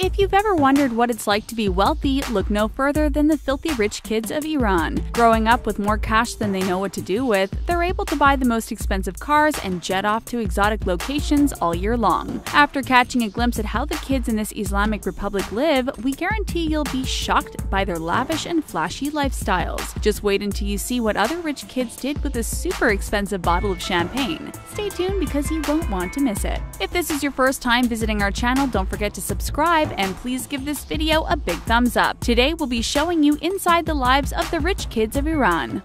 If you've ever wondered what it's like to be wealthy, look no further than the filthy rich kids of Iran. Growing up with more cash than they know what to do with, they're able to buy the most expensive cars and jet off to exotic locations all year long. After catching a glimpse at how the kids in this Islamic Republic live, we guarantee you'll be shocked by their lavish and flashy lifestyles. Just wait until you see what other rich kids did with a super expensive bottle of champagne. Stay tuned because you won't want to miss it. If this is your first time visiting our channel, don't forget to subscribe and please give this video a big thumbs up. Today we'll be showing you inside the lives of the rich kids of Iran.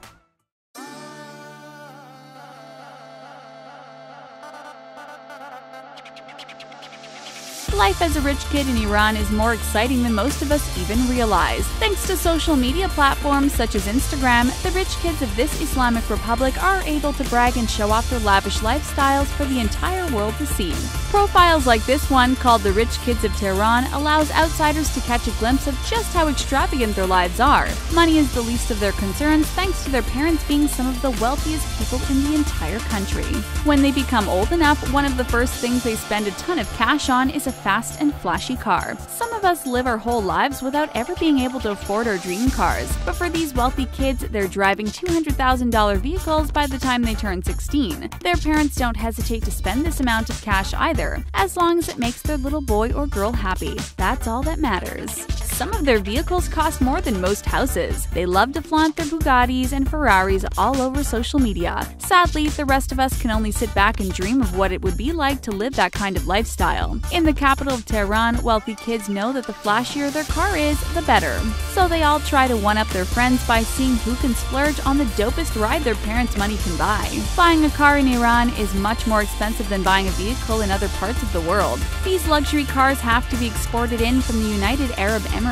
Life as a rich kid in Iran is more exciting than most of us even realize. Thanks to social media platforms such as Instagram, the rich kids of this Islamic Republic are able to brag and show off their lavish lifestyles for the entire world to see. Profiles like this one, called the Rich Kids of Tehran, allows outsiders to catch a glimpse of just how extravagant their lives are. Money is the least of their concerns thanks to their parents being some of the wealthiest people in the entire country. When they become old enough, one of the first things they spend a ton of cash on is a fast and flashy car. Some of us live our whole lives without ever being able to afford our dream cars, but for these wealthy kids, they're driving $200,000 vehicles by the time they turn 16. Their parents don't hesitate to spend this amount of cash either, as long as it makes their little boy or girl happy. That's all that matters. Some of their vehicles cost more than most houses. They love to flaunt their Bugattis and Ferraris all over social media. Sadly, the rest of us can only sit back and dream of what it would be like to live that kind of lifestyle. In the capital of Tehran, wealthy kids know that the flashier their car is, the better. So they all try to one-up their friends by seeing who can splurge on the dopest ride their parents' money can buy. Buying a car in Iran is much more expensive than buying a vehicle in other parts of the world. These luxury cars have to be exported in from the United Arab Emirates.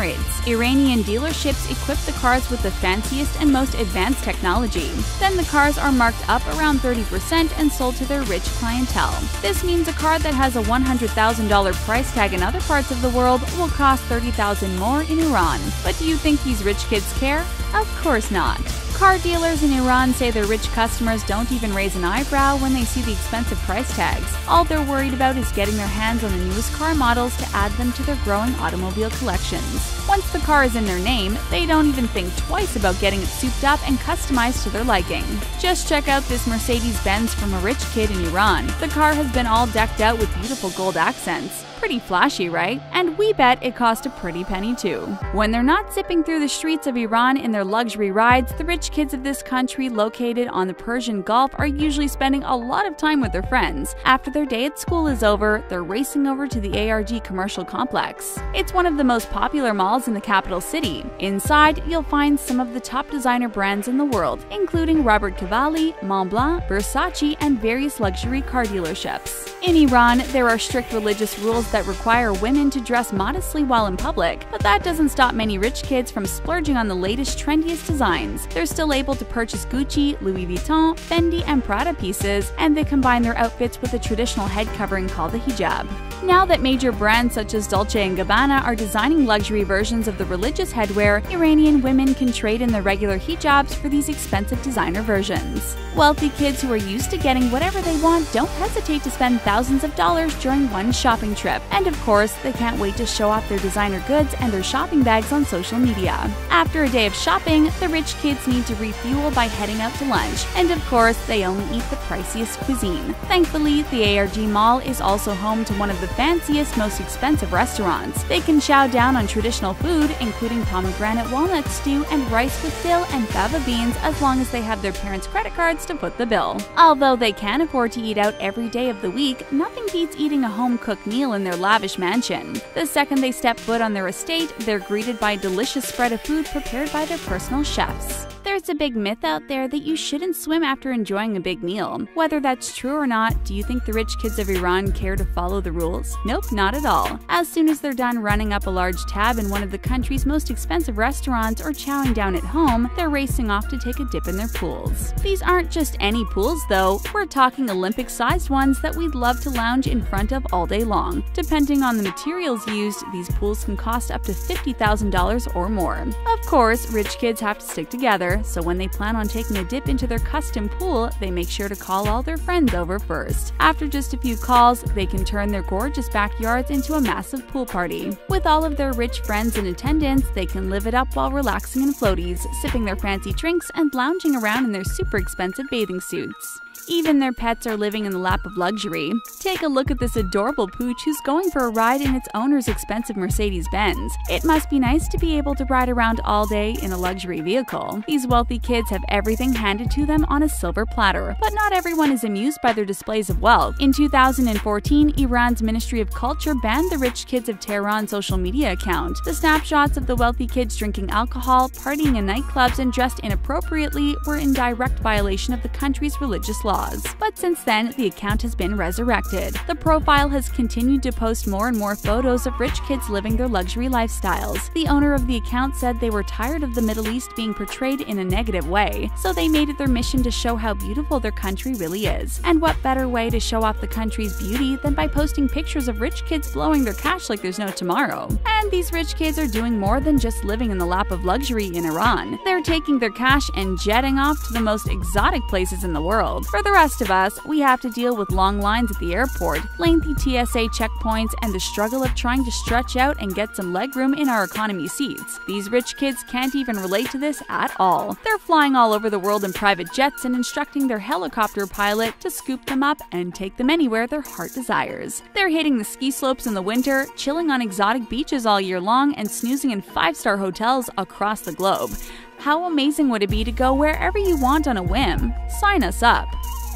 Iranian dealerships equip the cars with the fanciest and most advanced technology. Then the cars are marked up around 30% and sold to their rich clientele. This means a car that has a $100,000 price tag in other parts of the world will cost $30,000 more in Iran. But do you think these rich kids care? Of course not. Car dealers in Iran say their rich customers don't even raise an eyebrow when they see the expensive price tags. All they're worried about is getting their hands on the newest car models to add them to their growing automobile collections. Once the car is in their name, they don't even think twice about getting it souped up and customized to their liking. Just check out this Mercedes-Benz from a rich kid in Iran. The car has been all decked out with beautiful gold accents. Pretty flashy, right? And we bet it cost a pretty penny too. When they're not zipping through the streets of Iran in their luxury rides, the rich kids of this country located on the Persian Gulf are usually spending a lot of time with their friends. After their day at school is over, they're racing over to the ARG commercial complex. It's one of the most popular malls in the capital city. Inside, you'll find some of the top designer brands in the world, including Robert Cavalli, Montblanc, Versace, and various luxury car dealerships. In Iran, there are strict religious rules that require women to dress modestly while in public, but that doesn't stop many rich kids from splurging on the latest, trendiest designs. They're still able to purchase Gucci, Louis Vuitton, Fendi, and Prada pieces, and they combine their outfits with a traditional head covering called the hijab. Now that major brands such as Dolce & Gabbana are designing luxury versions of the religious headwear, Iranian women can trade in their regular hijabs for these expensive designer versions. Wealthy kids who are used to getting whatever they want don't hesitate to spend thousands of dollars during one shopping trip. And of course, they can't wait to show off their designer goods and their shopping bags on social media. After a day of shopping, the rich kids need to refuel by heading out to lunch. And of course, they only eat the priciest cuisine. Thankfully, the ARG Mall is also home to one of the fanciest, most expensive restaurants. They can chow down on traditional food, including pomegranate walnut stew and rice with dill and fava beans, as long as they have their parents' credit cards to foot the bill. Although they can afford to eat out every day of the week, nothing beats eating a home-cooked meal in their lavish mansion. The second they step foot on their estate, they're greeted by a delicious spread of food prepared by their personal chefs. There's a big myth out there that you shouldn't swim after enjoying a big meal. Whether that's true or not, do you think the rich kids of Iran care to follow the rules? Nope, not at all. As soon as they're done running up a large tab in one of the country's most expensive restaurants or chowing down at home, they're racing off to take a dip in their pools. These aren't just any pools though, we're talking Olympic-sized ones that we'd love to lounge in front of all day long. Depending on the materials used, these pools can cost up to $50,000 or more. Of course, rich kids have to stick together. so when they plan on taking a dip into their custom pool, they make sure to call all their friends over first. After just a few calls, they can turn their gorgeous backyards into a massive pool party. With all of their rich friends in attendance, they can live it up while relaxing in floaties, sipping their fancy drinks, and lounging around in their super expensive bathing suits. Even their pets are living in the lap of luxury. Take a look at this adorable pooch who's going for a ride in its owner's expensive Mercedes-Benz. It must be nice to be able to ride around all day in a luxury vehicle. These wealthy kids have everything handed to them on a silver platter, but not everyone is amused by their displays of wealth. In 2014, Iran's Ministry of Culture banned the Rich Kids of Tehran social media account. The snapshots of the wealthy kids drinking alcohol, partying in nightclubs, and dressed inappropriately were in direct violation of the country's religious laws. But since then, the account has been resurrected. The profile has continued to post more and more photos of rich kids living their luxury lifestyles. The owner of the account said they were tired of the Middle East being portrayed in a negative way, so they made it their mission to show how beautiful their country really is. And what better way to show off the country's beauty than by posting pictures of rich kids blowing their cash like there's no tomorrow. And these rich kids are doing more than just living in the lap of luxury in Iran. They're taking their cash and jetting off to the most exotic places in the world. For the rest of us, we have to deal with long lines at the airport, lengthy TSA checkpoints, and the struggle of trying to stretch out and get some legroom in our economy seats. These rich kids can't even relate to this at all. They're flying all over the world in private jets and instructing their helicopter pilot to scoop them up and take them anywhere their heart desires. They're hitting the ski slopes in the winter, chilling on exotic beaches all year long, and snoozing in 5-star hotels across the globe. How amazing would it be to go wherever you want on a whim? Sign us up!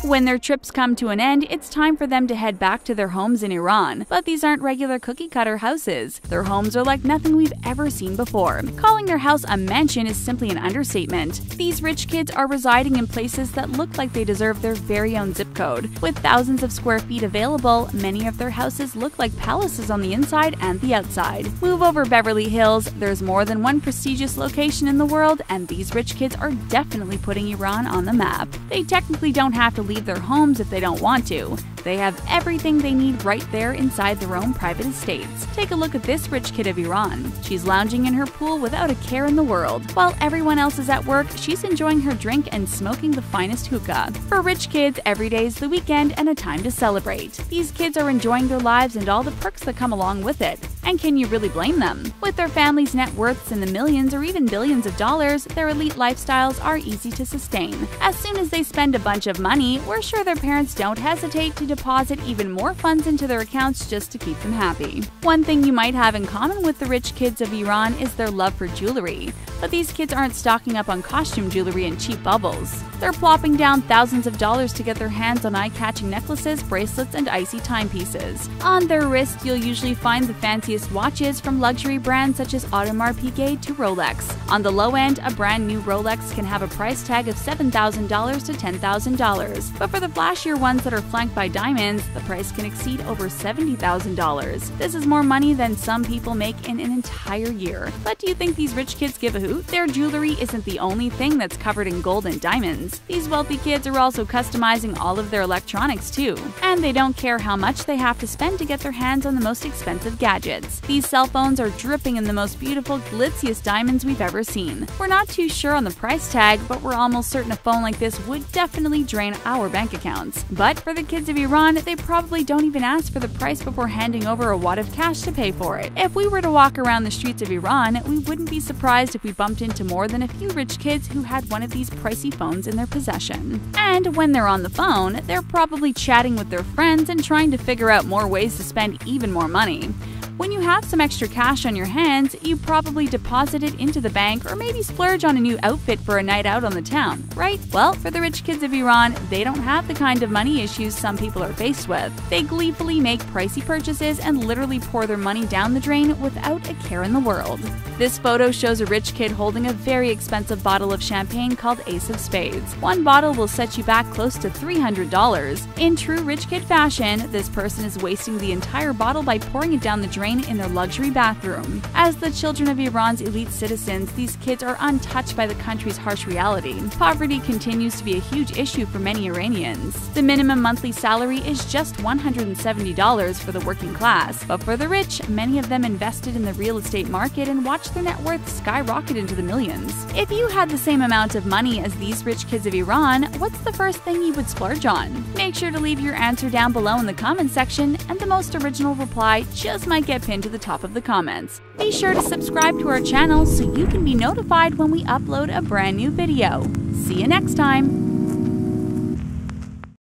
When their trips come to an end, it's time for them to head back to their homes in Iran. But these aren't regular cookie-cutter houses. Their homes are like nothing we've ever seen before. Calling their house a mansion is simply an understatement. These rich kids are residing in places that look like they deserve their very own zip code. With thousands of square feet available, many of their houses look like palaces on the inside and the outside. Move over Beverly Hills, there's more than one prestigious location in the world, and these rich kids are definitely putting Iran on the map. They technically don't have to leave their homes if they don't want to. They have everything they need right there inside their own private estates. Take a look at this rich kid of Iran. She's lounging in her pool without a care in the world. While everyone else is at work, she's enjoying her drink and smoking the finest hookah. For rich kids, every day is the weekend and a time to celebrate. These kids are enjoying their lives and all the perks that come along with it. And can you really blame them? With their families' net worths in the millions or even billions of dollars, their elite lifestyles are easy to sustain. As soon as they spend a bunch of money, we're sure their parents don't hesitate to deposit even more funds into their accounts just to keep them happy. One thing you might have in common with the rich kids of Iran is their love for jewelry. But these kids aren't stocking up on costume jewelry and cheap bubbles. They're plopping down thousands of dollars to get their hands on eye-catching necklaces, bracelets, and icy timepieces. On their wrist, you'll usually find the fanciest watches from luxury brands such as Audemars Piguet to Rolex. On the low end, a brand new Rolex can have a price tag of $7,000 to $10,000. But for the flashier ones that are flanked by diamonds, the price can exceed over $70,000. This is more money than some people make in an entire year. But do you think these rich kids give a hoot? Their jewelry isn't the only thing that's covered in gold and diamonds. These wealthy kids are also customizing all of their electronics too. And they don't care how much they have to spend to get their hands on the most expensive gadgets. These cell phones are dripping in the most beautiful, glitziest diamonds we've ever seen. We're not too sure on the price tag, but we're almost certain a phone like this would definitely drain our bank accounts. But for the kids of Iran, they probably don't even ask for the price before handing over a wad of cash to pay for it. If we were to walk around the streets of Iran, we wouldn't be surprised if we bumped into more than a few rich kids who had one of these pricey phones in their possession. And when they're on the phone, they're probably chatting with their friends and trying to figure out more ways to spend even more money. When you have some extra cash on your hands, you probably deposit it into the bank or maybe splurge on a new outfit for a night out on the town, right? Well, for the rich kids of Iran, they don't have the kind of money issues some people are faced with. They gleefully make pricey purchases and literally pour their money down the drain without a care in the world. This photo shows a rich kid holding a very expensive bottle of champagne called Ace of Spades. One bottle will set you back close to $300. In true rich kid fashion, this person is wasting the entire bottle by pouring it down the drain train in their luxury bathroom. As the children of Iran's elite citizens, these kids are untouched by the country's harsh reality. Poverty continues to be a huge issue for many Iranians. The minimum monthly salary is just $170 for the working class, but for the rich, many of them invested in the real estate market and watched their net worth skyrocket into the millions. If you had the same amount of money as these rich kids of Iran, what's the first thing you would splurge on? Make sure to leave your answer down below in the comment section, and the most original reply just might get pinned to the top of the comments. Be sure to subscribe to our channel so you can be notified when we upload a brand new video. See you next time!